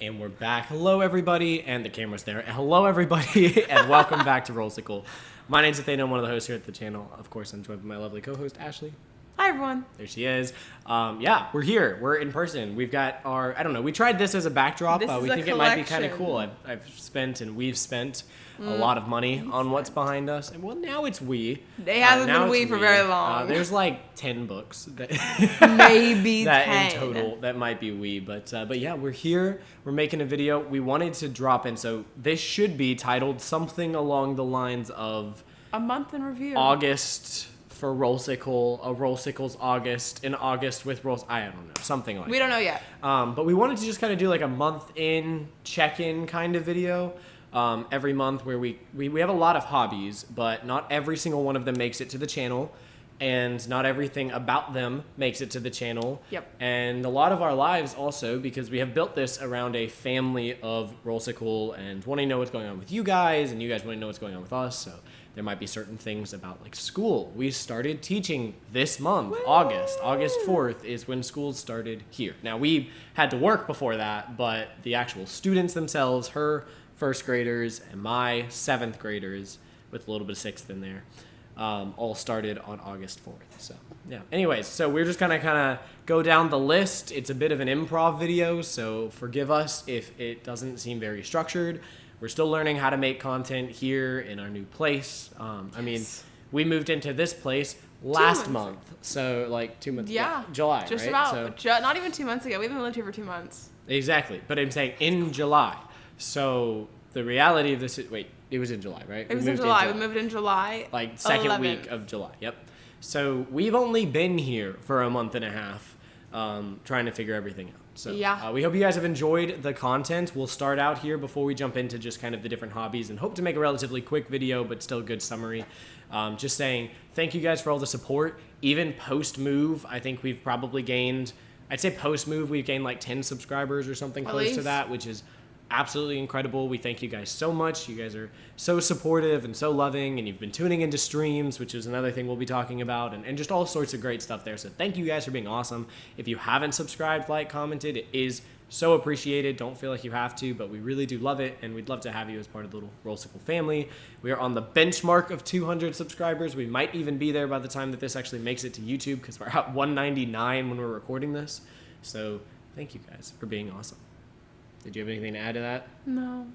And we're back. Hello, everybody. And the camera's there. Hello, everybody. And welcome back to Rollsicle. My name's Nathaniel. I'm one of the hosts here at the channel. Of course, I'm joined by my lovely co-host, Ashley. Hi, everyone. There she is. Yeah, we're here. We're in person. We've got our, I don't know, we tried this as a backdrop. This is we a think it might be kind of collection. cool. We've spent a lot of money on what's behind us. And well, now it's we. They haven't Now been it's we for very long. There's like 10 books that Maybe that 10. in total that might be we. But yeah, we're here. We're making a video. We wanted to drop in. So this should be titled something along the lines of A month in review. August for Rollsicle, a Rollsicle's August, in August with Rolls. I don't know, something like We don't know yet. but we wanted to just kind of do like a month in check-in kind of video every month where we have a lot of hobbies, but not every single one of them makes it to the channel, and not everything about them makes it to the channel. Yep. And a lot of our lives also, because we have built this around a family of Rollsicle and wanting to know what's going on with you guys, and you guys want to know what's going on with us. So there might be certain things about like school. We started teaching this month, August 4th is when school started here. Now we had to work before that, but the actual students themselves, her first graders and my seventh graders with a little bit of sixth in there, all started on August 4th. So yeah. Anyways, so we're just gonna kind of go down the list. It's a bit of an improv video, so forgive us if it doesn't seem very structured. We're still learning how to make content here in our new place. I mean, we moved into this place last month, so like 2 months. Yeah, July, just right? about. So, Not even 2 months ago. We haven't lived here for 2 months. exactly, but I'm saying in July. So the reality of this is, wait, it was in July, right? It was in July. We moved in July. Like second 11th. week of July. Yep. So we've only been here for a month and a half, trying to figure everything out. So Yeah. we hope you guys have enjoyed the content. We'll start out here before we jump into just kind of the different hobbies, and hope to make a relatively quick video, but still a good summary. Just saying thank you guys for all the support. Even post-move, I think we've probably gained, I'd say post-move, we've gained like 10 subscribers or something At close to least. that, which is absolutely incredible. We thank you guys so much. You guys are so supportive and so loving, and you've been tuning into streams, which is another thing we'll be talking about, and just all sorts of great stuff there. So thank you guys for being awesome. If you haven't subscribed, like, commented, it is so appreciated. Don't feel like you have to, but we really do love it, and we'd love to have you as part of the little Rollsicle family. We are on the benchmark of 200 subscribers. We might even be there by the time that this actually makes it to YouTube, because we're at 199 when we're recording this. So thank you guys for being awesome. Did you have anything to add to that? No.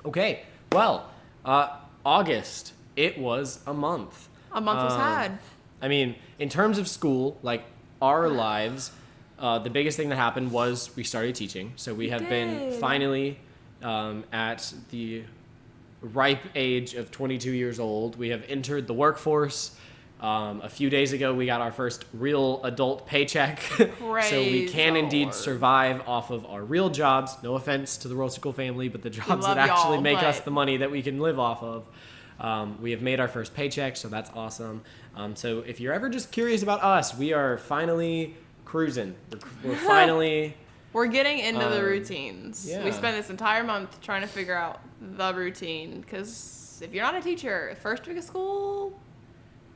Okay, well, August, it was a month. A month was had. I mean, in terms of school, like our lives, the biggest thing that happened was we started teaching. So we have been did. finally at the ripe age of 22 years old. We have entered the workforce. A few days ago, we got our first real adult paycheck. So we Praise can the indeed Lord. survive off of our real jobs. No offense to the Rollsicle family, but the jobs love that actually y'all, make us but- the money that we can live off of. We have made our first paycheck, so that's awesome. So if you're ever just curious about us, we are finally cruising. We're finally... We're getting into the routines. yeah. We spent this entire month trying to figure out the routine, because if you're not a teacher, first week of school,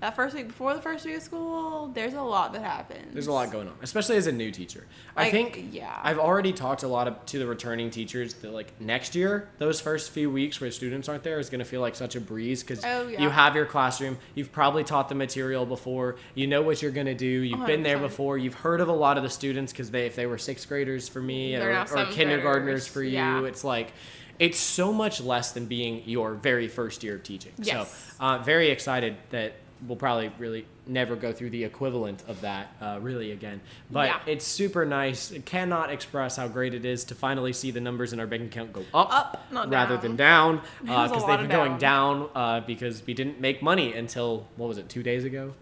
that first week before the first week of school, there's a lot that happens. There's a lot going on, especially as a new teacher. I Like, think yeah. I've already talked a lot to the returning teachers that like next year, those first few weeks where students aren't there is going to feel like such a breeze, because Oh, yeah. you have your classroom, you've probably taught the material before, you know what you're going to do, you've been there 100%. before, you've heard of a lot of the students, because if they were sixth graders for me They're now or seventh kindergartners graders. for you, Yeah. it's like it's so much less than being your very first year of teaching. Yes. So very excited that we'll probably really never go through the equivalent of that really again. But Yeah. it's super nice. It cannot express how great it is to finally see the numbers in our bank account go up, not rather down. than down, It was a because lot they've of been going down because we didn't make money until, what was it, 2 days ago?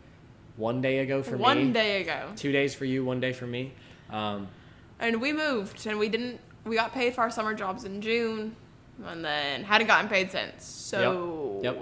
1 day ago for me? 1 day ago. 2 days for you, 1 day for me. And we moved, and we got paid for our summer jobs in June, and then hadn't gotten paid since. So Yep.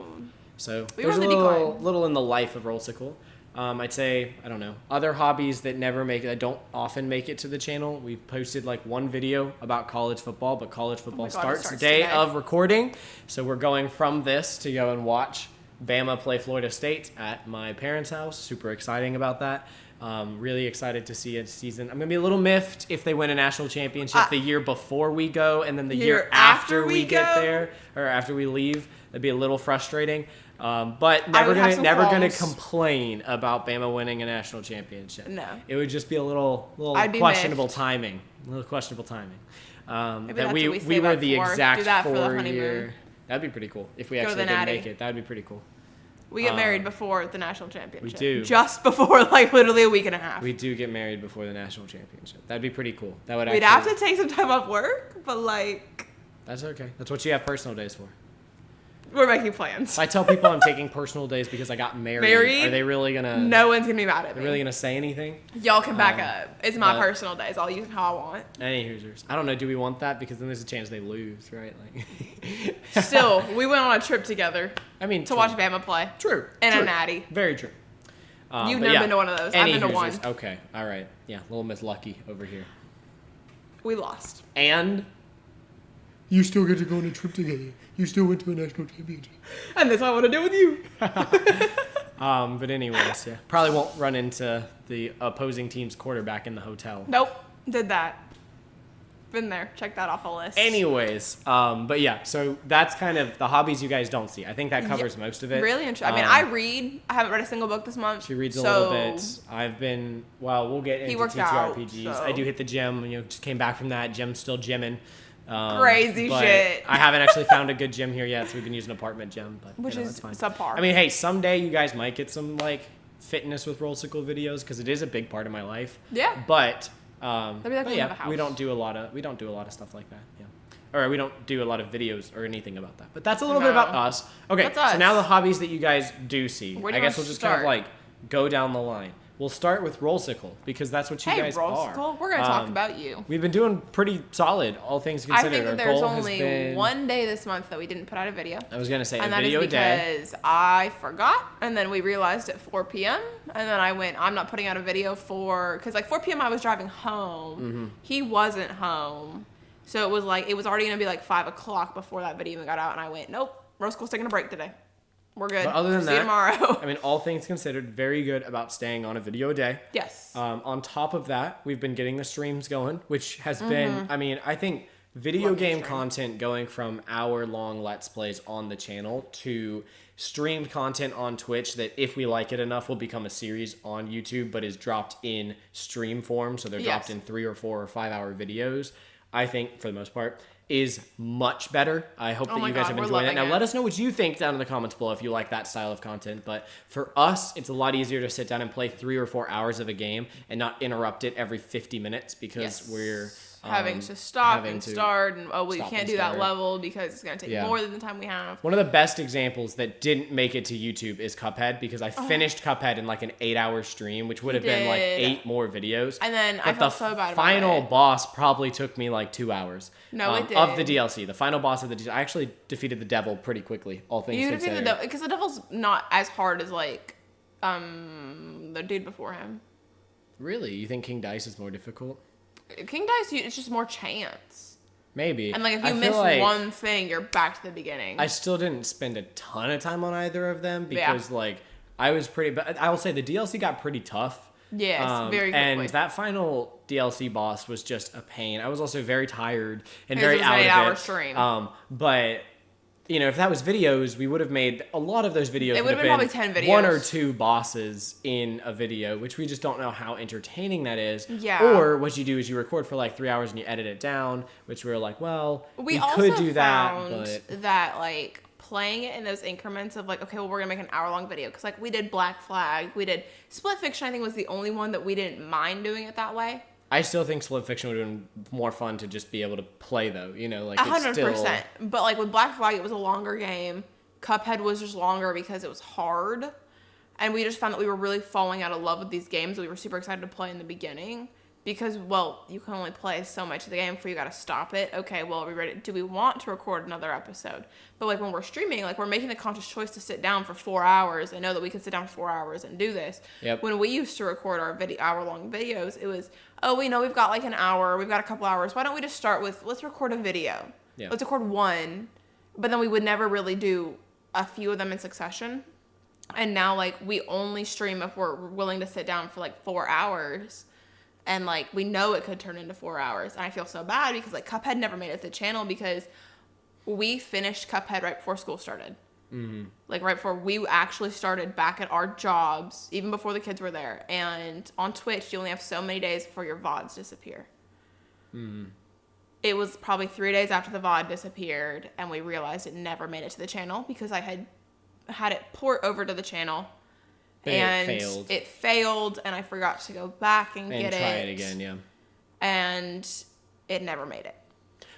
So We there's were a on the little, decline. little in the life of Rollsicle. I'd say, I don't know, other hobbies that never make it, that don't often make it to the channel. We've posted like one video about college football, but college football God, it starts starts the day today. of recording. So we're going from this to go and watch Bama play Florida State at my parents' house. Super exciting about that. Really excited to see a season. I'm going to be a little miffed if they win a national championship the year before we go and then the year after we get there or after we leave. That'd be a little frustrating. But never gonna complain about Bama winning a national championship. No. It would just be a little questionable timing. A little questionable timing. That we were the exact 4-year. That'd be pretty cool if we actually did make it. That'd be pretty cool. We get married before the national championship. We do. Just before, like, literally a week and a half. We do get married before the national championship. That'd be pretty cool. We'd have to take some time off work, but, like... That's okay. That's what you have personal days for. We're making plans. I tell people I'm taking personal days because I got married. Are they really going to... No one's going to be mad at me. They're really going to say anything? Y'all can back up. It's my personal days. I'll use them how I want. Any Hoosiers. I don't know. Do we want that? Because then there's a chance they lose, right? Like. Still, we went on a trip together. To watch Bama play. True. And a natty. Very true. You've never been to one of those. I've been to one. Okay. All right. Yeah. Little Miss Lucky over here. We lost. And... You still get to go on a trip together. You still went to a national championship. And that's what I want to do with you. But anyways, yeah. Probably won't run into the opposing team's quarterback in the hotel. Nope. Did that. Been there. Check that off a list. Anyways, but yeah, so that's kind of the hobbies you guys don't see. I think that covers most of it. Really interesting. I mean, I read. I haven't read a single book this month. She reads a little bit. I've been, we'll get into TTRPGs. Out, so. I do hit the gym. Just came back from that. Gym's still gymming. Crazy shit. I haven't actually found a good gym here yet, so we've been using an apartment gym, but which is fine. subpar. I mean, hey, someday you guys might get some like fitness with Rollsicle videos because it is a big part of my life. Yeah. But we don't do a lot of stuff like that. Yeah. Or we don't do a lot of videos or anything about that. But that's a little bit about us. Okay. That's us. So now the hobbies that you guys do see. I guess we'll just kind of like go down the line. We'll start with Rollsicle because that's what you guys Rollsicle, are. We're going to talk about you. We've been doing pretty solid, all things considered. I think that there's only one day this month that we didn't put out a video. I was going to say a video day. And that is because I forgot, and then we realized at 4 p.m., and then I went, I'm not putting out a video because like 4 p.m. I was driving home. Mm-hmm. He wasn't home. So it was already going to be like 5 o'clock before that video even got out, and I went, nope, Rollsicle's taking a break today. We're good. But other than See you tomorrow. I mean, all things considered, very good about staying on a video a day. Yes. On top of that, we've been getting the streams going, which has been, I mean, I think video game content going from hour-long Let's Plays on the channel to streamed content on Twitch that if we like it enough will become a series on YouTube, but is dropped in stream form. So they're dropped in 3 or 4 or 5 hour videos. I think, for the most part, is much better. I hope that you guys have enjoyed it. Now, let us know what you think down in the comments below if you like that style of content. But for us, it's a lot easier to sit down and play 3 or 4 hours of a game and not interrupt it every 50 minutes because we're having to stop and start, and you can't do that level because it's going to take more than the time we have. One of the best examples that didn't make it to YouTube is Cuphead, because I finished Cuphead in like an 8-hour stream, which would have been like 8 more videos. And then I felt so bad about it. The final boss probably took me like 2 hours. No, it did. Of the DLC. The final boss of the DLC. I actually defeated the devil pretty quickly, all things considered. You defeated the devil, because the devil's not as hard as like the dude before him. Really? You think King Dice is more difficult? King Dice, it's just more chance. Maybe. And like if you miss one thing, you're back to the beginning. I still didn't spend a ton of time on either of them because like I was pretty. But I will say the DLC got pretty tough. Yes, very quickly. And that final DLC boss was just a pain. I was also very tired and very out of it. 8-hour stream. But you know, if that was videos, we would have made a lot of those videos. It would have been probably 10 videos. 1 or 2 bosses in a video, which we just don't know how entertaining that is. Yeah. Or what you do is you record for like 3 hours and you edit it down, which we were like, well, we could do that. But that like playing it in those increments of like, okay, well, we're gonna make an hour-long video because like we did Black Flag, we did Split Fiction. I think was the only one that we didn't mind doing it that way. I still think Split Fiction would have been more fun to just be able to play, though. You know, like 100%. But like with Black Flag, it was a longer game. Cuphead was just longer because it was hard, and we just found that we were really falling out of love with these games. We were super excited to play in the beginning because, well, you can only play so much of the game before you got to stop it. Okay, well, are we ready? Do we want to record another episode? But like when we're streaming, like we're making the conscious choice to sit down for 4 hours and know that we can sit down for 4 hours and do this. Yep. When we used to record our hour-long videos, it was, oh, we know we've got like an hour, we've got a couple hours. Why don't we just start with, let's record a video. Yeah. Let's record one. But then we would never really do a few of them in succession. And now, like, we only stream if we're willing to sit down for, like, 4 hours. And, like, we know it could turn into 4 hours. And I feel so bad because, like, Cuphead never made it to the channel because we finished Cuphead right before school started. Mm-hmm. Like, right before we actually started back at our jobs, even before the kids were there. And on Twitch, you only have so many days before your VODs disappear. Mm-hmm. It was probably 3 days after the VOD disappeared, and we realized it never made it to the channel because I had it port over to the channel, and it failed, and I forgot to go back and get try it again. Yeah, and it never made it,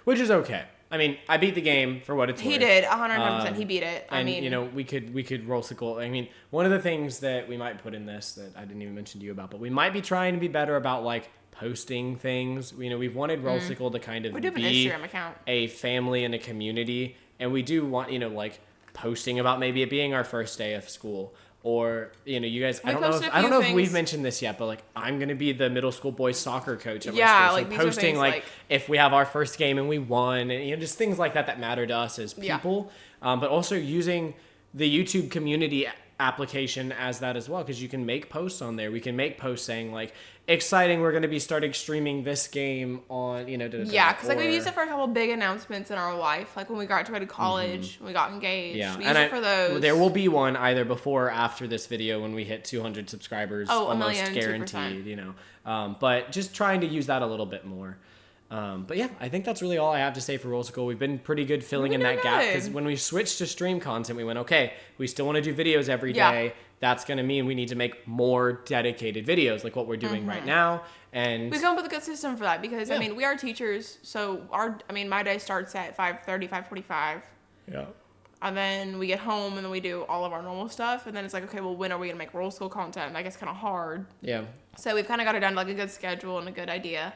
which is okay. I mean, I beat the game for what it's worth. He did 110%. He beat it. I mean, you know, we could Rollsicle. I mean, one of the things that we might put in this that I didn't even mention to you about, but we might be trying to be better about like posting things. You know, we've wanted Rollsicle to kind of be an Instagram account, a family and a community, and we do want, you know, like posting about maybe it being our first day of school, or, you know, you guys, I don't know if we've mentioned this yet, but like I'm gonna be the middle school boys soccer coach at my school, so like posting like if we have our first game and we won, and, you know, just things like that matter to us as people, but also using the YouTube community application as that as well, because you can make posts on there. We can make posts saying like, exciting, we're going to be starting streaming this game on, you know, because like we've used it for a couple big announcements in our life, like when we graduated college, we got engaged. We used it for those. There will be one either before or after this video when we hit 200 subscribers, almost 1,000,000, guaranteed, 2%. You know, but just trying to use that a little bit more. But yeah, I think that's really all I have to say for Rollsicle. We've been pretty good filling in that gap, because when we switched to stream content, we went, okay, we still want to do videos every day. That's going to mean we need to make more dedicated videos like what we're doing right now. And we've come up with a good system for that because, I mean, we are teachers. So my day starts at 5:30, 5:45. Yeah. And then we get home and then we do all of our normal stuff. And then it's like, okay, well, when are we going to make Rollsicle content? Like, it's kind of hard. Yeah. So we've kind of got it down to like a good schedule and a good idea.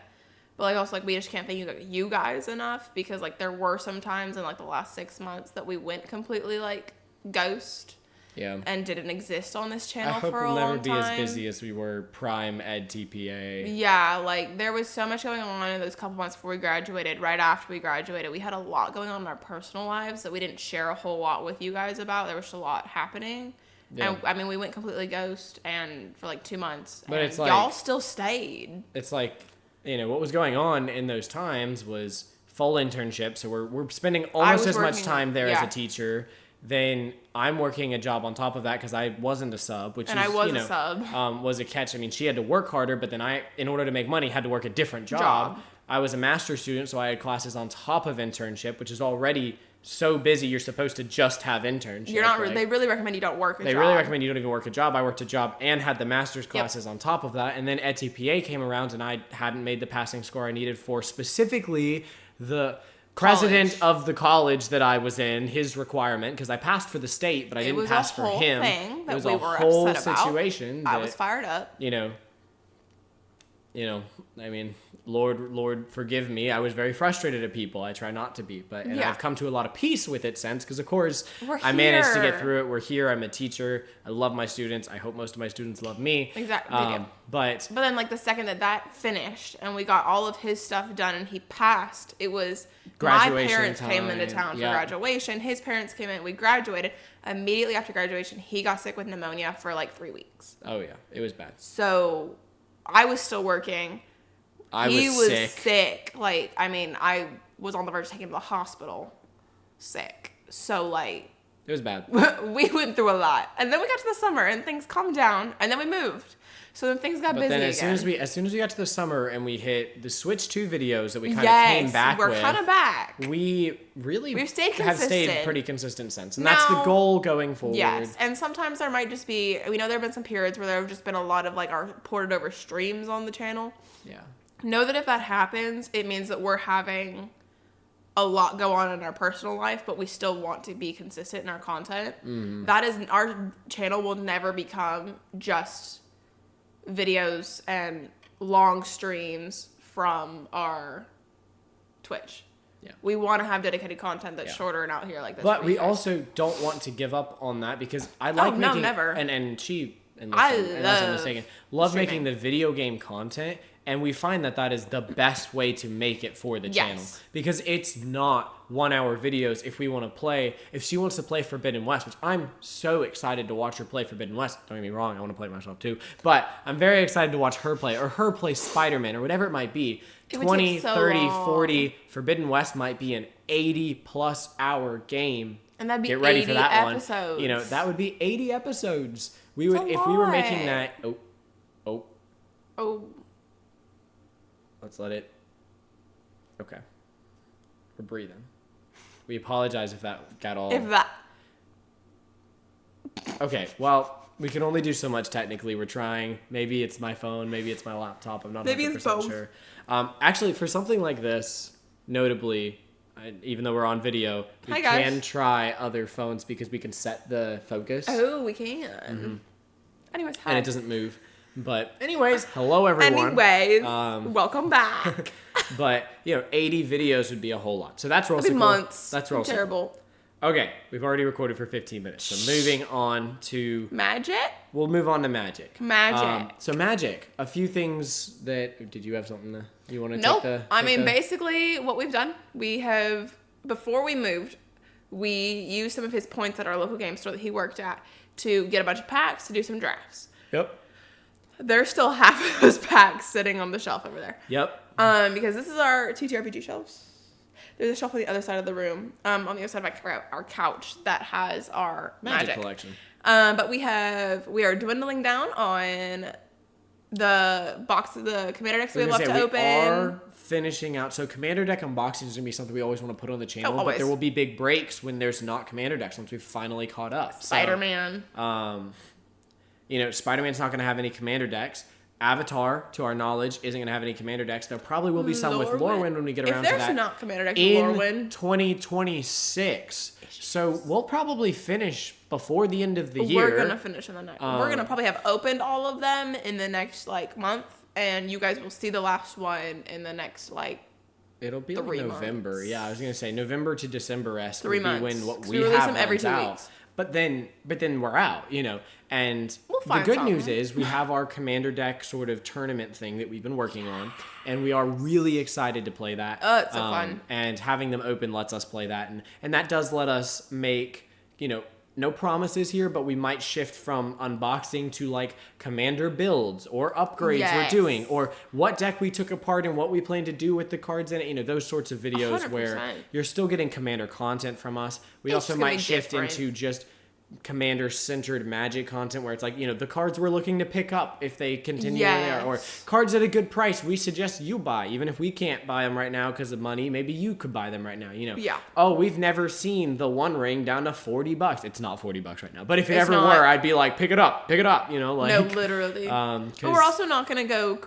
But like also like we just can't thank you guys enough, because like there were some times in like the last 6 months that we went completely like ghost. Yeah. And didn't exist on this channel for a long time. I hope we'll never be as busy as we were prime ed TPA. Yeah, like there was so much going on in those couple months before we graduated. Right after we graduated, we had a lot going on in our personal lives that we didn't share a whole lot with you guys about. There was just a lot happening. Yeah. And I mean, we went completely ghost and for like 2 months. But it's like, y'all still stayed. It's like, you know, what was going on in those times was fall internship. So we're spending almost as much time there as a teacher. Then I'm working a job on top of that because I wasn't a sub, which I was a sub. Was a catch. I mean, she had to work harder, but then I, in order to make money, had to work a different job. I was a master's student, so I had classes on top of internship, which is already so busy. You're supposed to just have internship. You're not. They really recommend you don't work a job. They really recommend you don't even work a job. I worked a job and had the master's classes on top of that, and then EdTPA came around, and I hadn't made the passing score I needed for specifically the president of the college that I was in, his requirement, because I passed for the state, but I didn't pass for him. It was a whole situation. I was fired up. You know, I mean, Lord forgive me. I was very frustrated at people. I try not to be, but I've come to a lot of peace with it since, because of course I managed to get through it. We're here. I'm a teacher. I love my students. I hope most of my students love me. Exactly. They do. But then like the second that finished and we got all of his stuff done and he passed, it was my parents came into town for graduation. His parents came in. We graduated. Immediately after graduation, he got sick with pneumonia for like 3 weeks. Oh yeah, it was bad. So I was still working. He was sick. Like, I mean, I was on the verge of taking him to the hospital sick. So, like... It was bad. We went through a lot. And then we got to the summer and things calmed down. And then we moved. So then things got busy again. As soon as we got to the summer and we hit the Switch 2 videos that we kind of came back with. We're kind of back. We've stayed consistent. Have stayed pretty consistent since. And that's the goal going forward. Yes. And sometimes there might just be... We know there have been some periods where there have just been a lot of, like, our ported over streams on the channel. Yeah. Know that if that happens, it means that we're having a lot go on in our personal life, but we still want to be consistent in our content. Mm-hmm. That is, our channel will never become just videos and long streams from our Twitch. Yeah. We want to have dedicated content that's shorter and out here like this. But we also don't want to give up on that, because I like making... never. And she... Unless I'm mistaken, love making the video game content. And we find that that is the best way to make it for the channel. Because it's not 1 hour videos if we want to play. If she wants to play Forbidden West, which I'm so excited to watch her play Forbidden West. Don't get me wrong, I want to play it myself too. But I'm very excited to watch her play, or her play Spider-Man, or whatever it might be. 20, 30, 40. Forbidden West might be an 80+ hour game. And that'd be Get ready 80 for that episodes. one. You know, that would be 80 episodes. We would, if we were making that. Oh. Let's let it. Okay. We're breathing. We apologize if that got all. If that. Okay, well, we can only do so much technically. We're trying. Maybe it's my phone. Maybe it's my laptop. I'm not 100% sure. Actually, for something like this, notably, even though we're on video, we can try other phones because we can set the focus. Oh, we can. Mm-hmm. Anyways, hi. And it doesn't move. But anyways, hello everyone. Welcome back. But, 80 videos would be a whole lot. So that's Rollsicle. Months. That's Rollsicle. Terrible. Okay, we've already recorded for 15 minutes. So moving on to... Magic? We'll move on to Magic. So Magic, a few things that... Did you have something you want to Nope. take basically what we've done, we have... Before we moved, we used some of his points at our local game store that he worked at to get a bunch of packs to do some drafts. Yep. There's still half of those packs sitting on the shelf over there. Yep. Because this is our TTRPG shelves. There's a shelf on the other side of the room, on the other side of our couch that has our Magic collection. But we are dwindling down on the box of the Commander decks we love to open. We are finishing out. So Commander deck unboxing is going to be something we always want to put on the channel. But there will be big breaks when there's not Commander decks once we've finally caught up. Spider-Man. Spider-Man's not going to have any Commander decks. Avatar, to our knowledge, isn't going to have any Commander decks. There probably will be some with Lorwyn when we get around to that. If there's not Commander decks with Lorwyn. In 2026. So we'll probably finish before the end of the year. We're going to finish in the next. We're going to probably have opened all of them in the next, month. And you guys will see the last one in the next, It'll be 3 November. months. Yeah, I was going to say November to December-esque 3 will months. be when what we release have them every 2 out. weeks. But then we're out, And we'll the good something. news is we have our Commander deck sort of tournament thing that we've been working on. And we are really excited to play that. Oh, it's so fun. And having them open lets us play that. And that does let us make, no promises here, but we might shift from unboxing to Commander builds or upgrades we're doing, or what deck we took apart and what we plan to do with the cards in it. Those sorts of videos 100%. where you're still getting Commander content from us. We also might shift into just Commander-centered Magic content where it's the cards we're looking to pick up if they continue there, or cards at a good price we suggest you buy, even if we can't buy them right now because of money. Maybe you could buy them right now. Oh, we've never seen the One Ring down to $40. It's not $40 right now, but if it ever were, I'd be pick it up. No, literally. But we're also not gonna go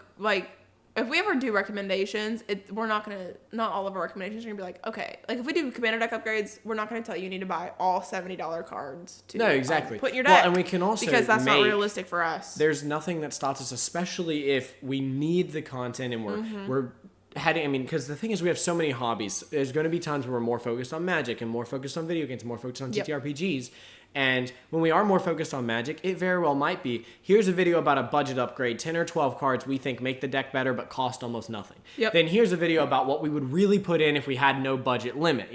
if we ever do recommendations, we're not all of our recommendations are gonna be okay. If we do Commander deck upgrades, we're not gonna tell you need to buy all $70 cards to put in your deck. Well, and we can also because that's not realistic for us. There's nothing that stops us, especially if we need the content and we're heading. Because the thing is, we have so many hobbies. There's going to be times where we're more focused on Magic and more focused on video games, more focused on TTRPGs. And when we are more focused on Magic, it very well might be, here's a video about a budget upgrade, 10 or 12 cards we think make the deck better but cost almost nothing. Then here's a video about what we would really put in if we had no budget limit,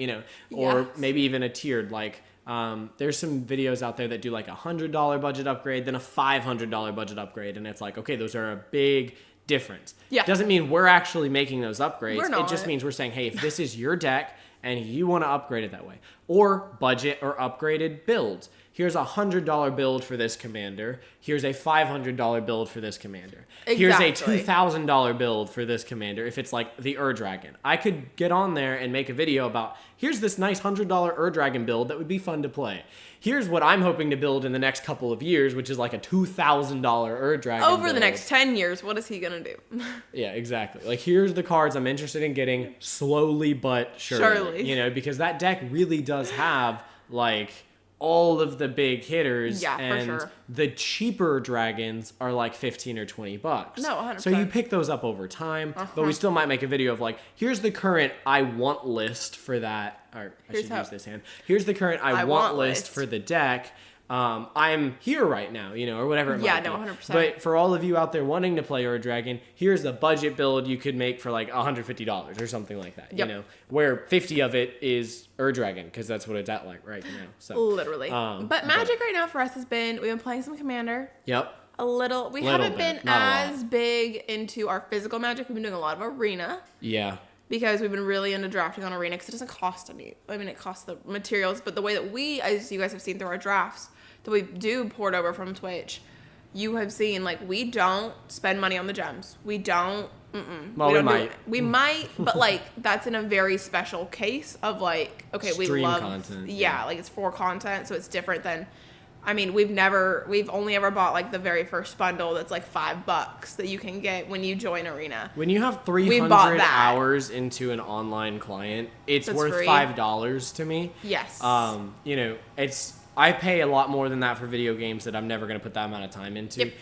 or maybe even a tiered, there's some videos out there that do a $100 budget upgrade, then a $500 budget upgrade, and it's okay, those are a big difference. Doesn't mean we're actually making those upgrades. It just means we're saying, hey, if this is your deck, and you want to upgrade it that way. Or budget or upgraded builds. Here's a $100 build for this commander. Here's a $500 build for this commander. Here's a $2,000 build for this commander if it's the Ur-Dragon. I could get on there and make a video about, here's this nice $100 Ur-Dragon build that would be fun to play. Here's what I'm hoping to build in the next couple of years, which is a $2,000 Ur-Dragon Over build. the next 10 years, what is he going to do? Yeah, exactly. Here's the cards I'm interested in getting slowly but surely. Because that deck really does have, all of the big hitters. Yeah, and for sure. The cheaper dragons are 15 or $20. No, 100%. So you pick those up over time, but we still might make a video of here's the current I want list for that. Or I should use this hand. Here's the current I want list for the deck. I'm here right now, or whatever it might be. 100%. But for all of you out there wanting to play Ur Dragon, here's the budget build you could make for like $150 or something like that, where 50 of it is Ur Dragon, because that's what it's at like right now. So literally. But Magic right now for us we've been playing some Commander. Yep. A little. We haven't been as big into our physical Magic. We've been doing a lot of Arena. Yeah. Because we've been really into drafting on Arena because it doesn't cost any. I mean, it costs the materials, but the way that we, as you guys have seen through our drafts, that we do port over from Twitch, you have seen, like, we don't spend money on the gems. We don't. Well, we might. We might, but, like, that's in a very special case of, like, okay, we love content. Yeah, like, it's for content, so it's different than. I mean, we've only ever bought like the very first bundle that's like $5 that you can get when you join Arena. When you have 300 hours into an online client, it's worth free. $5 to me. Yes. I pay a lot more than that for video games that I'm never going to put that amount of time into. Yep.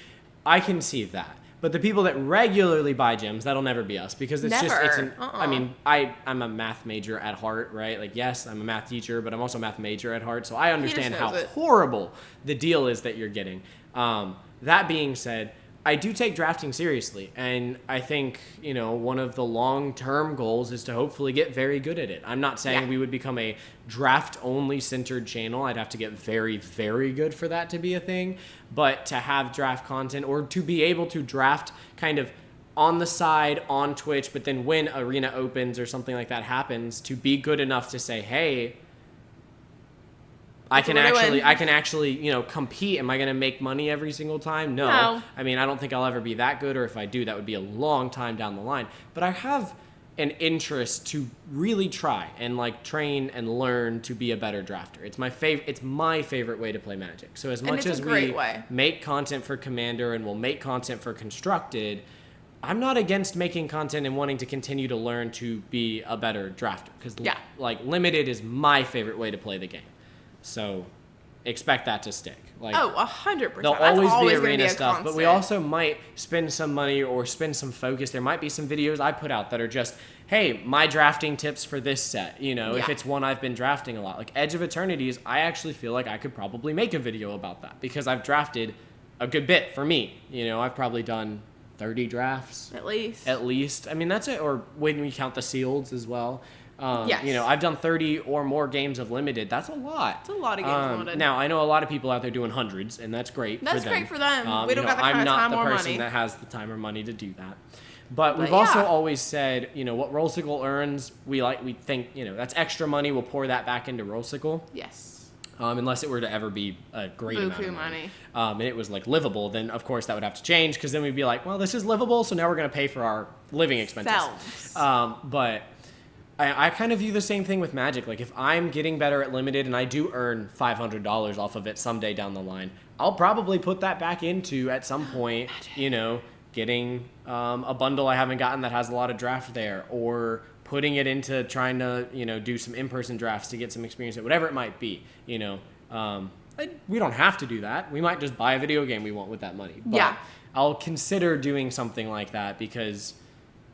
I can see that. But the people that regularly buy gems, that'll never be us, because it's I mean, I'm a math major at heart, right? Like, yes, I'm a math teacher, but I'm also a math major at heart, so I understand how horrible the deal is that you're getting. That being said, I do take drafting seriously, and I think, one of the long-term goals is to hopefully get very good at it. I'm not saying we would become a draft-only centered channel. I'd have to get very, very good for that to be a thing, but to have draft content, or to be able to draft kind of on the side on Twitch, but then when Arena opens or something like that happens, to be good enough to say, hey, I can actually, compete. Am I going to make money every single time? No. I mean, I don't think I'll ever be that good, or if I do, that would be a long time down the line. But I have an interest to really try and like train and learn to be a better drafter. It's my favorite way to play Magic. So as much as we make content for Commander and we'll make content for Constructed, I'm not against making content and wanting to continue to learn to be a better drafter, because Limited is my favorite way to play the game. So expect that to stick. Like, 100%. There'll always be Arena stuff, but we also might spend some money or spend some focus. There might be some videos I put out that are just, hey, my drafting tips for this set, if it's one I've been drafting a lot. Like Edge of Eternities, I actually feel like I could probably make a video about that, because I've drafted a good bit for me. I've probably done 30 drafts. At least. I mean, that's it. Or when we count the sealeds as well. Yes. I've done 30 or more games of Limited. That's a lot. It's a lot of games of Limited. Now, I know a lot of people out there doing hundreds, and that's great for them. That's great for them. We don't got the kind of time or money. I'm not the person that has the time or money to do that. But we've also always said, what Rollsicle earns, we think, that's extra money. We'll pour that back into Rollsicle. Yes. Unless it were to ever be a great amount of money. And it was like livable, then of course that would have to change, because then we'd be like, well, this is livable, so now we're going to pay for our living expenses. But I kind of view the same thing with Magic. Like, if I'm getting better at Limited and I do earn $500 off of it someday down the line, I'll probably put that back into, at some point, getting a bundle I haven't gotten that has a lot of draft there, or putting it into trying to, do some in-person drafts to get some experience, whatever it might be, we don't have to do that. We might just buy a video game we want with that money. But I'll consider doing something like that, because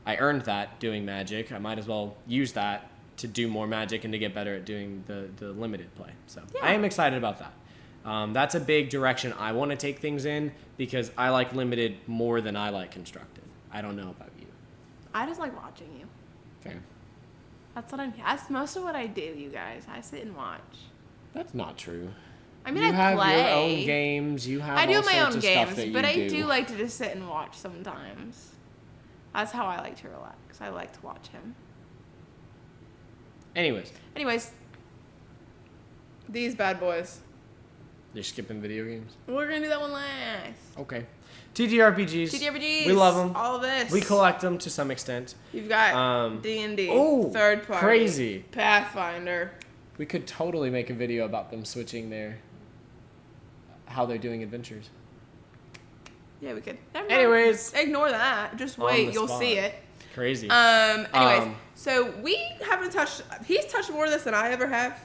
I earned that doing Magic. I might as well use that to do more Magic and to get better at doing the Limited play. So I am excited about that. That's a big direction I want to take things in, because I like Limited more than I like Constructed. I don't know about you. I just like watching you. Fair. That's most of what I do, you guys. I sit and watch. That's not true. I mean, you I have play. your own games. You have I do all my sorts own of games, stuff that but you I do like to just sit and watch sometimes. That's how I like to relax. I like to watch him. Anyways, these bad boys. You're skipping video games? We're going to do that one last. Okay. TTRPGs. We love them. All of this. We collect them to some extent. You've got D&D. Third party. Crazy. Pathfinder. We could totally make a video about them switching how they're doing adventures. Yeah, we could. Anyways. Ignore that. Just wait. You'll see it. Crazy. Anyways, so we haven't touched... He's touched more of this than I ever have.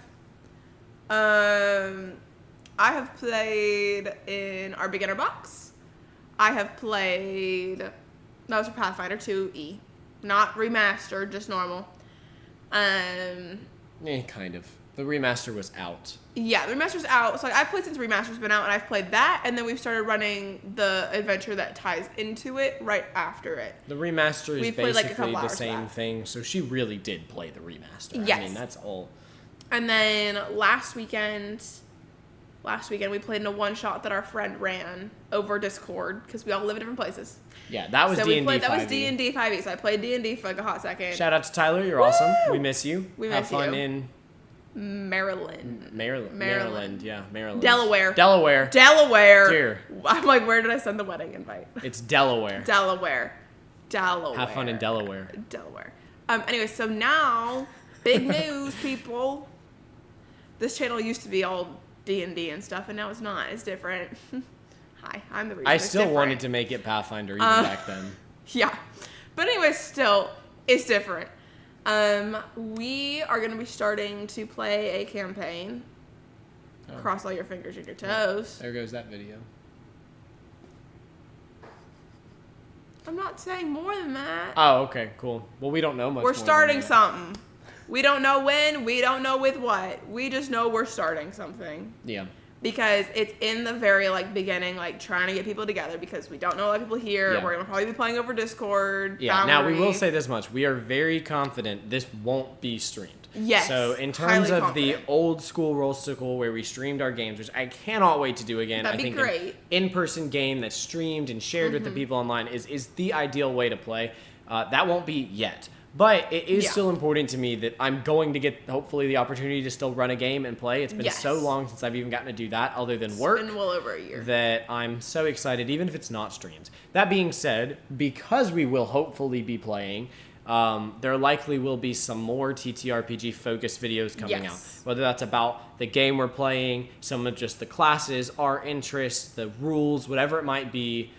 I have played in our beginner box. I have played... That was for Pathfinder 2E. Not remastered, just normal. Kind of. The remaster was out. Yeah, the remaster's out. So I've played since the remaster's been out, and I've played that, and then we've started running the adventure that ties into it right after it. The remaster is played, basically the same thing, so she really did play the remaster. Yes. I mean, that's all. And then last weekend we played in a one-shot that our friend ran over Discord, because we all live in different places. Yeah, that was D&D 5e. That was D&D 5e, so I played D&D for like a hot second. Shout out to Tyler, you're awesome. We miss you. We Have miss fun you. in Maryland. Maryland, yeah, Maryland. Delaware. Dear. I'm like, where did I send the wedding invite? It's Delaware. Delaware. Have fun in Delaware. Anyway, so now, big news, people. This channel used to be all D&D and stuff, and now it's not. It's different. Hi, I'm the reason. I still wanted to make it Pathfinder even back then. Yeah. But anyway, still, it's different. We are going to be starting to play a campaign. Oh. Cross all your fingers and your toes. There goes that video. I'm not saying more than that. Oh, okay, cool. Well, we don't know much. We're starting something. We don't know when. We don't know with what. We just know we're starting something. Yeah. Because it's in the very beginning, trying to get people together, because we don't know a lot of people here. Yeah. We're gonna probably be playing over Discord. Yeah. Now we will say this much: we are very confident this won't be streamed. Yes. So in terms of the old school Rollsicle where we streamed our games, which I cannot wait to do again. That'd I think be great. An in-person game that's streamed and shared with the people online is the ideal way to play. That won't be yet. But it is still important to me that I'm going to get, hopefully, the opportunity to still run a game and play. It's been so long since I've even gotten to do that other than work. It's been well over a year. That I'm so excited, even if it's not streamed. That being said, because we will hopefully be playing, there likely will be some more TTRPG-focused videos coming out. Whether that's about the game we're playing, some of just the classes, our interests, the rules, whatever it might be.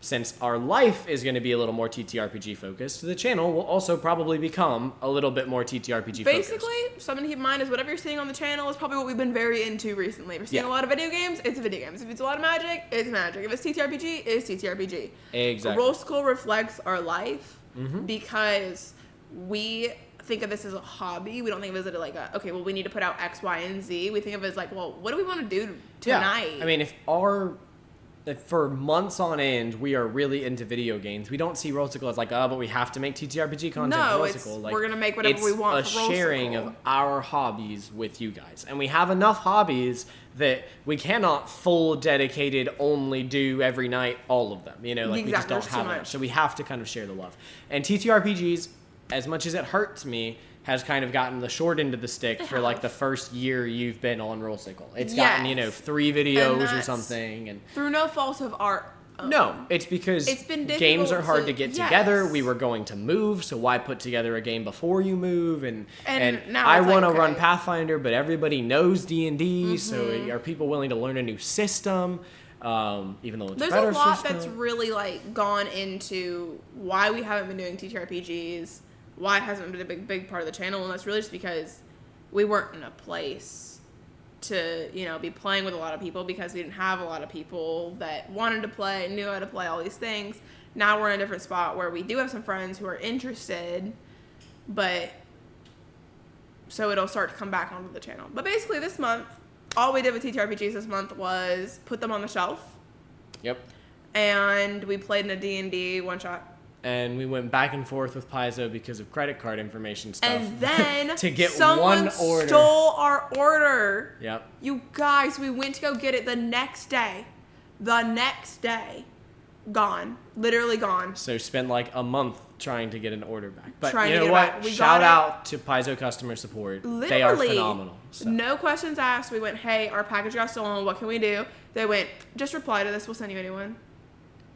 Since our life is going to be a little more TTRPG focused, the channel will also probably become a little bit more TTRPG focused. Basically, something to keep in mind is whatever you're seeing on the channel is probably what we've been very into recently. If you're seeing a lot of video games, it's video games. If it's a lot of magic, it's magic. If it's TTRPG, it's TTRPG. Exactly. Rollsicle reflects our life because we think of this as a hobby. We don't think of it as okay, well, we need to put out X, Y, and Z. We think of it as well, what do we want to do tonight? Yeah. I mean, if for months on end we are really into video games, we don't see Rollsicle as but we have to make TTRPG content for Rollsicle. We're gonna make whatever we want for Rollsicle. It's a sharing of our hobbies with you guys. And we have enough hobbies that we cannot full dedicated only do every night all of them. We just don't have that. So we have to kind of share the love. And TTRPGs, as much as it hurts me, has kind of gotten the short end of the stick for the first year you've been on Rollsicle. It's gotten, 3 videos or something. And through no fault of our own. No, it's because games are hard to get together. We were going to move, so why put together a game before you move? And now I want to run Pathfinder, but everybody knows D&D, so are people willing to learn a new system? Even though it's There's better a lot system? that's really gone into why we haven't been doing TTRPGs, why it hasn't been a big part of the channel, and that's really just because we weren't in a place to be playing with a lot of people, because we didn't have a lot of people that wanted to play, knew how to play all these things. Now we're in a different spot where we do have some friends who are interested, but so it'll start to come back onto the channel. But basically this month, all we did with TTRPGs this month was put them on the shelf. Yep. And we played in a D&D one-shot. And we went back and forth with Paizo because of credit card information stuff. And then to get someone one order. Stole our order. Yep. You guys, we went to go get it the next day. Gone. Literally gone. So spent a month trying to get an order back. But trying you know what? Shout out to Paizo customer support. Literally, they are phenomenal. So. No questions asked. We went, hey, our package got stolen. What can we do? They went, just reply to this. We'll send you a new one.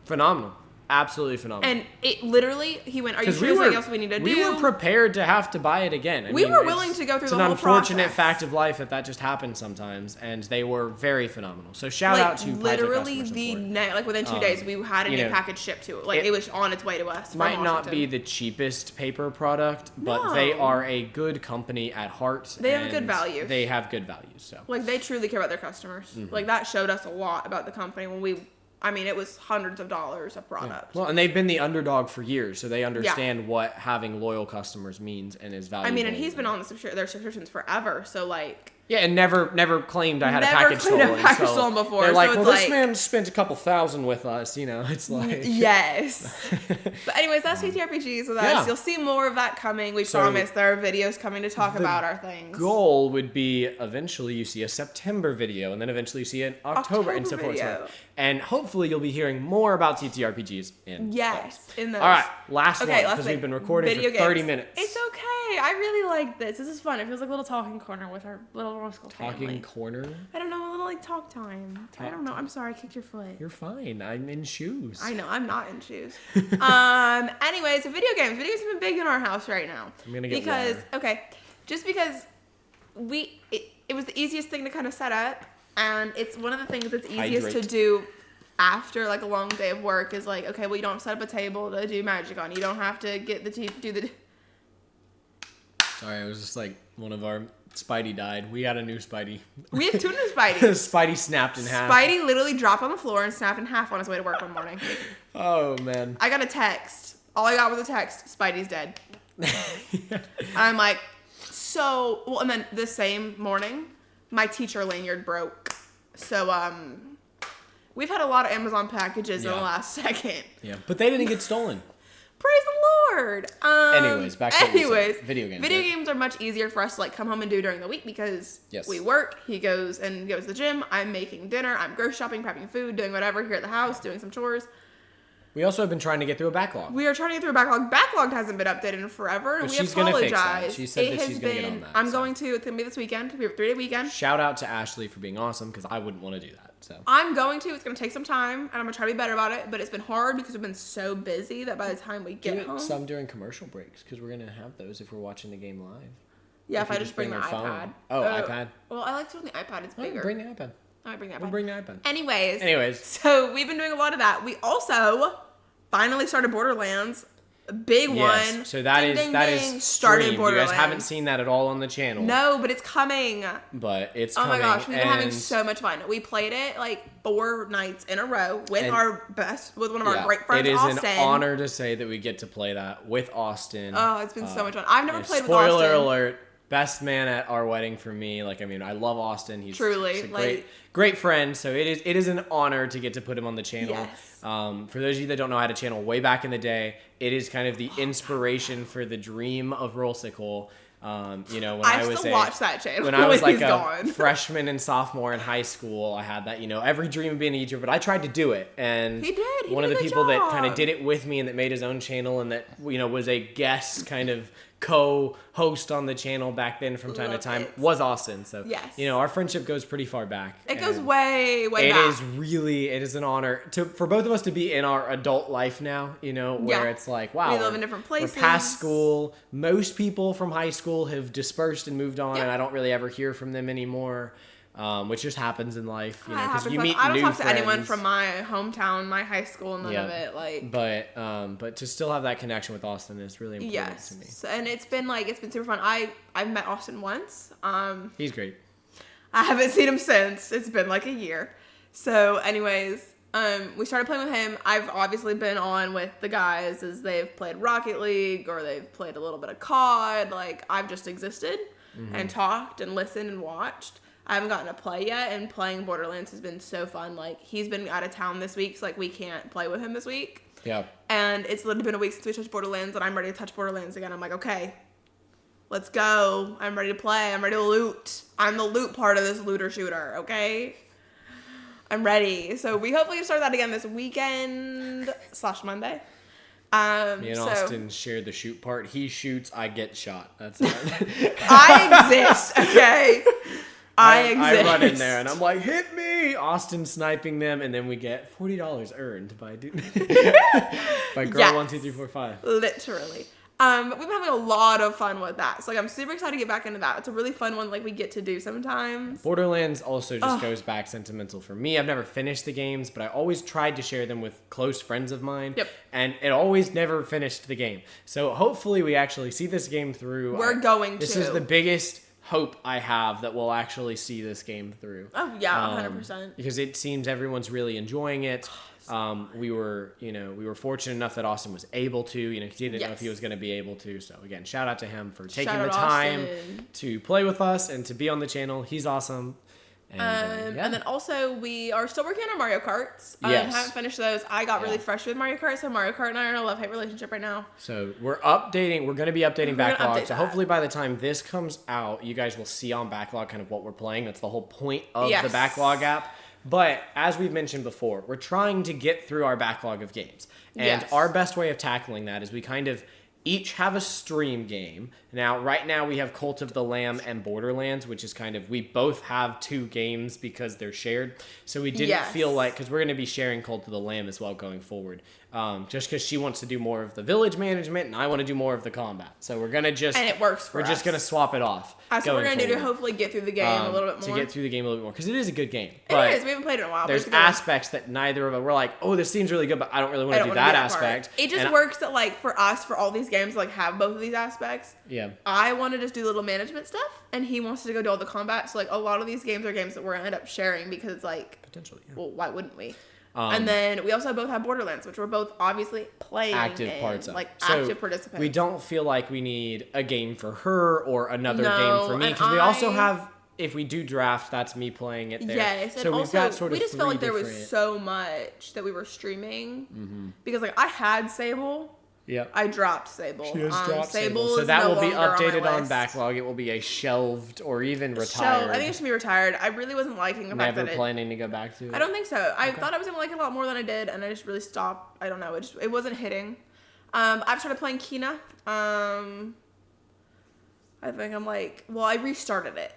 Phenomenal. Absolutely phenomenal. And it literally, he went, are you sure there's anything else we need to do? We were prepared to have to buy it again. We were willing to go through the whole process. It's an unfortunate fact of life that just happens sometimes, and they were very phenomenal. So shout out to literally Paizo customer support. within 2 days, we had a new package shipped to it. It was on its way to us. Might not be the cheapest paper product, but they are a good company at heart. They have a good value. They have good values. So they truly care about their customers. That showed us a lot about the company when we I mean, it was hundreds of dollars a product. Well, and they've been the underdog for years, so they understand what having loyal customers means and is valuable. I mean, and he's been on their subscriptions forever, so like. Yeah, and never claimed I had a package stolen. Never claimed a package stolen before. They're like, so well, it's this man spent a couple $1,000 with us, you know. It's like yes. But anyways, that's TTRPGs with us. Yeah. You'll see more of that coming. We promise there are videos coming to talk about our things. Goal would be eventually you see a September video, and then eventually you see an October and so forth. Video. And hopefully you'll be hearing more about TTRPGs in in those. All right, last one, because we've been recording for 30 minutes. It's okay. I really like this. This is fun. It feels like a little talking corner with our little Rollsicle family. Talking corner? I don't know, a little like talk time. I don't know. I'm sorry, I kicked your foot. You're fine. I'm in shoes. I know, I'm not in shoes. Anyways, video games. Video games have been big in our house right now. I'm gonna get water. Just because it was the easiest thing to kind of set up, and it's one of the things that's easiest to do after like a long day of work is like, okay, well, you don't set up a table to do Magic on. You don't have to get the Sorry, it was just like one of our Spidey died. We got a new Spidey. We have 2 new Spideys. Spidey snapped in half. Spidey literally dropped on the floor and snapped in half on his way to work one morning. Oh, man. I got a text. All I got was a text. Spidey's dead. And I'm like, and then the same morning, my teacher lanyard broke. So, we've had a lot of Amazon packages in the last second. Yeah, but they didn't get stolen. Praise the Lord. Anyways, back to video games. Video games are much easier for us to like come home and do during the week because we work. He goes to the gym. I'm making dinner. I'm grocery shopping, prepping food, doing whatever here at the house, doing some chores. We also have been trying to get through a backlog. We are trying to get through a backlog. Backlog hasn't been updated in forever, and but we she's apologize. Gonna fix that. She said that she's going to get on that. I'm going to. It's going to be this weekend. We have a 3-day weekend. Shout out to Ashley for being awesome because I wouldn't want to do that. So I'm going to. It's going to take some time, and I'm going to try to be better about it. But it's been hard because we've been so busy that by the time we get home, some during commercial breaks because we're going to have those if we're watching the game live. Yeah, if I just bring the iPad. Oh, iPad. Well, I like to do it on the iPad. It's bigger. Bring the iPad. I bring the iPad. We'll bring the iPad. Anyways. So we've been doing a lot of that. We also finally started Borderlands. A big one. So that is started Borderlands. You guys haven't seen that at all on the channel. No, but it's coming. But it's coming. Oh my gosh, we've been having so much fun. We played it like 4 nights in a row with one of our great friends, Austin. It is an honor to say that we get to play that with Austin. Oh, it's been so much fun. I've never played with Austin. Spoiler alert. Best man at our wedding for me. Like, I mean, I love Austin. He's truly a great friend. So it is an honor to get to put him on the channel. Yes. For those of you that don't know, I had a channel way back in the day. It is kind of the inspiration for the dream of Rollsicle. When I was watch that channel when I was like a freshman and sophomore in high school, I had that, every dream of being a YouTuber, but I tried to do it. And he did. One of the people that kind of did it with me and that made his own channel and that, was a guest kind of co-host on the channel back then from time to time was Austin. So, our friendship goes pretty far back. It goes way back. It is an honor for both of us to be in our adult life now, where it's like, wow. We live in different places. We're past school. Most people from high school have dispersed and moved on, and I don't really ever hear from them anymore. Which just happens in life, because you meet new friends. I don't talk to anyone from my hometown, my high school, none of it. But to still have that connection with Austin is really important to me. Yes, and it's been super fun. I've met Austin once. He's great. I haven't seen him since. It's been like a year. So, anyways, we started playing with him. I've obviously been on with the guys as they've played Rocket League or they've played a little bit of COD. Like, I've just existed and talked and listened and watched. I haven't gotten to play yet, and playing Borderlands has been so fun. Like, he's been out of town this week, so, like, we can't play with him this week. Yeah. And it's literally been a week since we touched Borderlands, and I'm ready to touch Borderlands again. I'm like, okay, let's go. I'm ready to play. I'm ready to loot. I'm the loot part of this looter shooter, okay? I'm ready. So we hopefully start that again this weekend / Monday. Me and Austin share the shoot part. He shoots, I get shot. That's it. I exist, okay? I run in there and I'm like, hit me! Austin sniping them, and then we get $40 earned by girl 1 2 3 4 5. Literally. But we've been having a lot of fun with that. So, like, I'm super excited to get back into that. It's a really fun one, like, we get to do sometimes. Borderlands also just goes back sentimental for me. I've never finished the games, but I always tried to share them with close friends of mine. Yep. And it always never finished the game. So, hopefully we actually see this game through. We're going to. This is the biggest hope I have that we'll actually see this game through. Oh yeah, 100%. Because it seems everyone's really enjoying it. We were fortunate enough that Austin was able to, because he didn't know if he was going to be able to. So again, shout out to him for taking the time to play with us and to be on the channel. He's awesome. And then also we are still working on our Mario Karts. Yes. Haven't finished those. I got really frustrated with Mario Kart, so Mario Kart and I are in a love-hate relationship right now. So we're going to be updating Backlog. So hopefully by the time this comes out, you guys will see on Backlog kind of what we're playing. That's the whole point of the Backlog app. But as we've mentioned before, we're trying to get through our backlog of games. And our best way of tackling that is we kind of each have a stream game. Now, right now we have Cult of the Lamb and Borderlands, which is kind of, we both have 2 games because they're shared. So we didn't feel like, because we're going to be sharing Cult of the Lamb as well going forward. Just because she wants to do more of the village management and I want to do more of the combat. So we're going to just... And it works for us. We're just going to swap it off. That's what we're going to do to hopefully get through the game a little bit more. To get through the game a little bit more. Because it is a good game. It is. We haven't played it in a while. There's aspects that neither of us... We're like, oh, this seems really good, but I don't really want to do that aspect. It just works that, like, for us, for all these games, like, have both of these aspects. Yeah. I want to just do the little management stuff, and he wants to go do all the combat. So, like, a lot of these games are games that we're going to end up sharing because it's like... Potentially, yeah. Well, why wouldn't we? And then we also both have Borderlands, which we're both obviously playing active parts of. Like, active participants. We don't feel like we need a game for her or another game for me, because we also have, if we do draft, that's me playing it there. Yes, so we've got sort of we just felt like there was so much that we were streaming, because, like, I had Sable. Yep. I dropped Sable. She has dropped Sable. So that no will be updated on Backlog. It will be a shelved or even retired. I think it should be retired. I really wasn't liking the fact that Never planning to go back to it? I don't think so. I thought I was going to like it a lot more than I did, and I just really stopped. I don't know. It wasn't hitting. I've started playing Kina. I think I'm like... Well, I restarted it.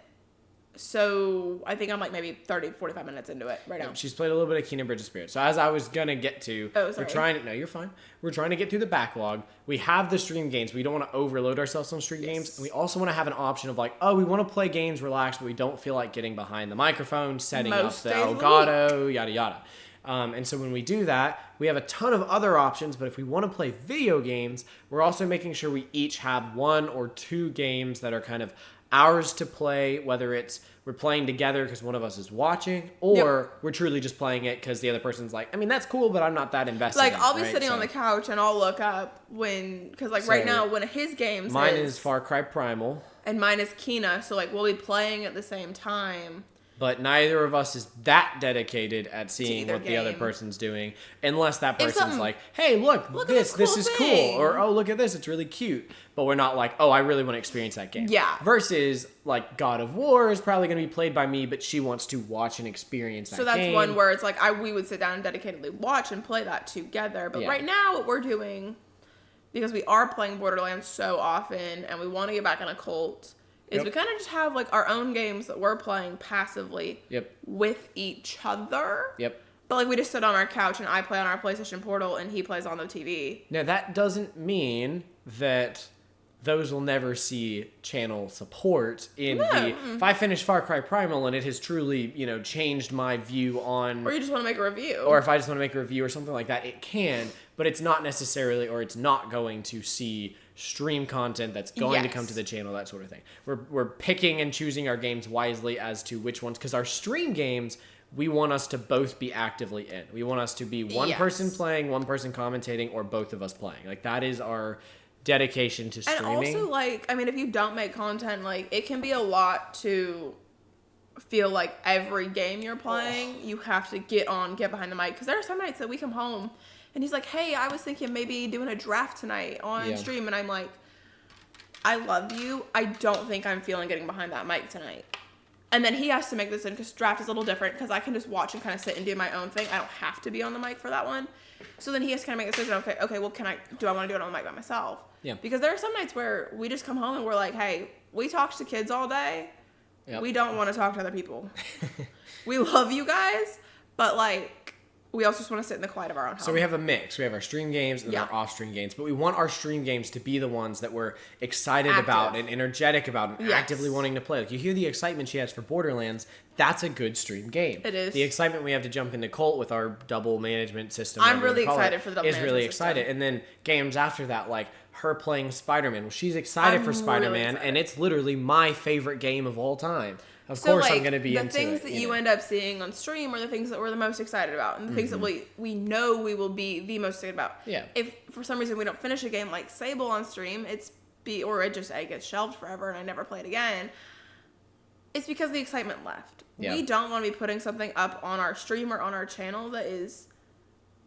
So I think I'm like maybe 30, 45 minutes into it right now. She's played a little bit of Kingdom Bridge of Spirits. So as I was going to get to, we're trying to, no, you're fine. We're trying to get through the backlog. We have the stream games. We don't want to overload ourselves on stream games. And we also want to have an option of like, oh, we want to play games relaxed, but we don't feel like getting behind the microphone, setting up the Elgato, yada, yada. And so when we do that, we have a ton of other options, but if we want to play video games, we're also making sure we each have 1 or 2 games that are kind of ours to play, whether it's we're playing together because one of us is watching, or we're truly just playing it because the other person's like, I mean, that's cool, but I'm not that invested. Like, I'll be right? sitting on the couch and I'll look up because like right now, one of his games mine is Far Cry Primal. And mine is Kina, so like we'll be playing at the same time. But neither of us is that dedicated at seeing what the other person's doing, unless that person's like, hey, look this is cool, or oh, look at this, it's really cute. But we're not like, oh, I really want to experience that game. Yeah. Versus, like, God of War is probably going to be played by me, but she wants to watch and experience that game. So that's one where it's like, we would sit down and dedicatedly watch and play that together. But right now, what we're doing, because we are playing Borderlands so often, and we want to get back in a cult, is we kind of just have, like, our own games that we're playing passively with each other. But, like, we just sit on our couch, and I play on our PlayStation Portal, and he plays on the TV. Now, that doesn't mean that those will never see channel support in if I finish Far Cry Primal and it has truly, changed my view on... Or you just want to make a review. Or if I just want to make a review or something like that, it can, but it's not necessarily, or it's not going to see stream content that's going to come to the channel, that sort of thing. We're picking and choosing our games wisely as to which ones, because our stream games, we want us to both be actively in. We want us to be one person playing, one person commentating, or both of us playing. Like, that is our dedication to streaming. And also, like, I mean, if you don't make content, like, it can be a lot to feel like every game you're playing, you have to get behind the mic. Because there are some nights that we come home and he's like, hey, I was thinking maybe doing a draft tonight on stream. And I'm like, I love you. I don't think I'm feeling getting behind that mic tonight. And then he has to make this in, because draft is a little different, because I can just watch and kind of sit and do my own thing. I don't have to be on the mic for that one. So then he has to kind of make a decision. Okay, well, do I want to do it on the mic by myself? Yeah. Because there are some nights where we just come home and we're like, hey, we talk to kids all day. We don't want to talk to other people. We love you guys, but like, we also just want to sit in the quiet of our own home. So we have a mix. We have our stream games and then our off-stream games. But we want our stream games to be the ones that we're excited about and energetic about and actively wanting to play. Like, you hear the excitement she has for Borderlands. That's a good stream game. It is. The excitement we have to jump into Colt with our double management system. I'm really excited for the double management really system. excited. And then games after that, like her playing Spider-Man. Well, she's excited for Spider-Man, and it's literally my favorite game of all time. Of course, I'm going to be into it. The things that you end up seeing on stream are the things that we're the most excited about, and the things that we know we will be the most excited about. Yeah. If for some reason we don't finish a game like Sable on stream, it gets shelved forever and I never play it again. It's because the excitement left. Yeah. We don't want to be putting something up on our stream or on our channel that is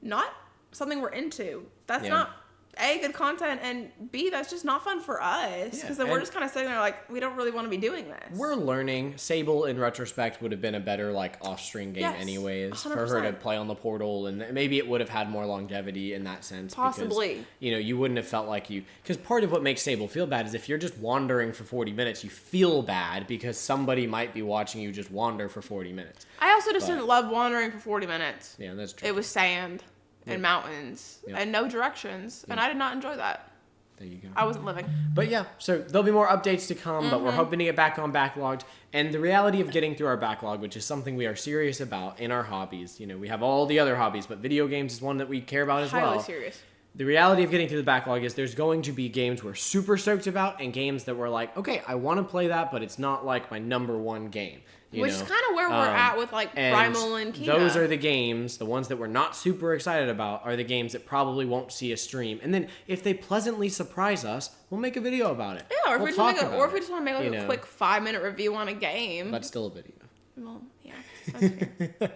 not something we're into. That's not A, good content, and B, that's just not fun for us. Because then we're just kind of sitting there like, we don't really want to be doing this. We're learning. Sable, in retrospect, would have been a better like off-stream game anyways 100%. for her to play on the portal, and maybe it would have had more longevity in that sense. Possibly. Because, you wouldn't have felt like because part of what makes Sable feel bad is if you're just wandering for 40 minutes, you feel bad because somebody might be watching you just wander for 40 minutes. I also just didn't love wandering for 40 minutes. Yeah, that's true. It was sand. And mountains and no directions, and I did not enjoy that. There you go. I wasn't living. But yeah, so there'll be more updates to come, but we're hoping to get back on backlogged. And the reality of getting through our backlog, which is something we are serious about in our hobbies. We have all the other hobbies, but video games is one that we care about as well. Highly serious. The reality of getting through the backlog is there's going to be games we're super stoked about and games that we're like, okay, I want to play that, but it's not like my number one game. Which is kind of where we're at with like Primal and Kina. Those are the games, the ones that we're not super excited about are the games that probably won't see a stream. And then if they pleasantly surprise us, we'll make a video about it. Yeah, or if we just want to make like a quick 5-minute review on a game. That's still a video. Well, yeah, that's fair.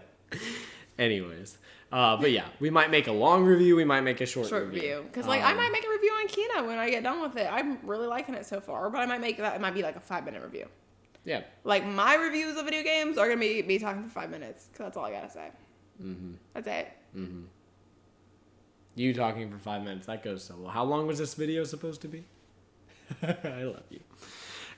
Anyways. But yeah, we might make a long review. We might make a short review. Because I might make a review on Kina when I get done with it. I'm really liking it so far. But I might make that. It might be like a 5-minute review. Yeah. Like my reviews of video games are going to be talking for 5 minutes. Because that's all I got to say. Mm-hmm. That's it. Mm-hmm. You talking for 5 minutes. That goes so well. How long was this video supposed to be? I love you.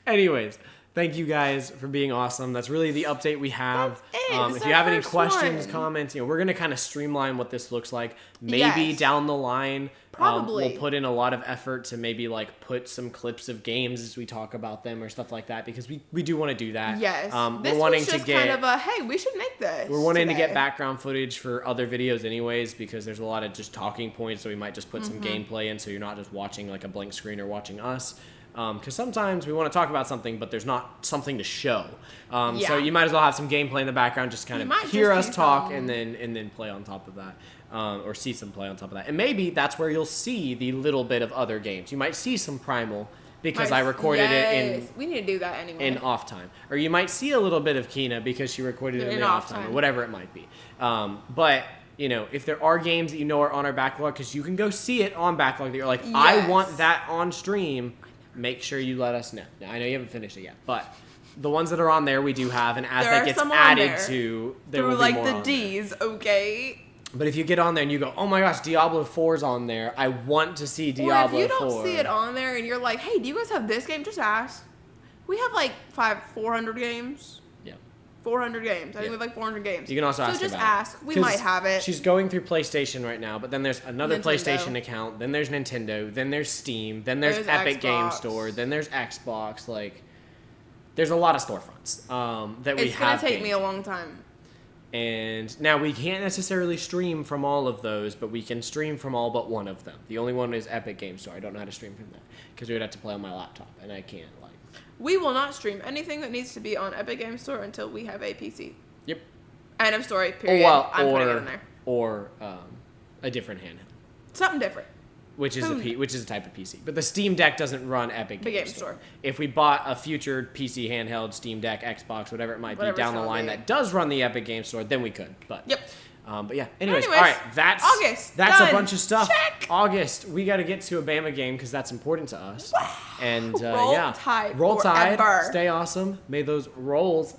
Anyways. Thank you guys for being awesome. That's really the update we have. If you have any questions, comments, we're going to kind of streamline what this looks like. Maybe down the line, probably we'll put in a lot of effort to maybe like put some clips of games as we talk about them or stuff like that because we do want to do that. Yes. We're wanting was just kind of a, hey, we should make this. We're wanting to get background footage for other videos anyways because there's a lot of just talking points, so we might just put some gameplay in so you're not just watching like a blank screen or watching us. Because sometimes we want to talk about something, but there's not something to show. So you might as well have some gameplay in the background, just kind of hear us talk and then play on top of that, or see some play on top of that. And maybe that's where you'll see the little bit of other games. You might see some Primal because I recorded it in. We need to do that anyway. In off time, or you might see a little bit of Kina because she recorded it in off time, or whatever it might be. But if there are games that are on our backlog, because you can go see it on backlog that you're like, I want that on stream. Make sure you let us know. Now, I know you haven't finished it yet, but the ones that are on there we do have, and as that gets added to, there will be more the D's, okay? But if you get on there and you go, oh my gosh, Diablo 4's on there, I want to see Diablo 4. Or if you don't see it on there and you're like, hey, do you guys have this game? Just ask. We have like 400 games. 400 games. I think we have like 400 games. You can also ask So just about ask. We might have it. She's going through PlayStation right now, but then there's another PlayStation account, then there's Nintendo, then there's Steam, then there's Epic Xbox. Game Store, then there's Xbox. Like, there's a lot of storefronts that we have. It's going to take me a long time. And now we can't necessarily stream from all of those, but we can stream from all but one of them. The only one is Epic Game Store. I don't know how to stream from that because we would have to play on my laptop, and I can't. We will not stream anything that needs to be on Epic Game Store until we have a PC. Yep. End of story, period. I'm putting it in there. Or a different handheld. Something different. Which is a type of PC. But the Steam Deck doesn't run Epic Game Store. Store. If we bought a future PC handheld, Steam Deck, Xbox, whatever it might be down the line that does run the Epic Game Store, then we could. But yeah. Anyways, all right. That's August. That's done. a bunch of stuff. Check. August. We got to get to a Bama game because that's important to us. And Roll Tide. Roll Tide. Forever. Stay awesome. May those rolls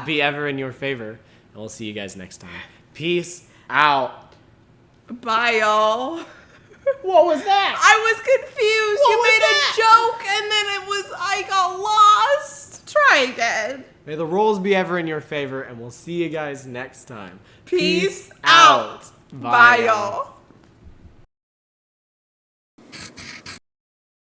be ever in your favor. And we'll see you guys next time. Peace out. Bye, y'all. What was that? I was confused. You made a joke and then I got lost. Try again. May the rolls be ever in your favor, and we'll see you guys next time. Peace out. Bye, y'all.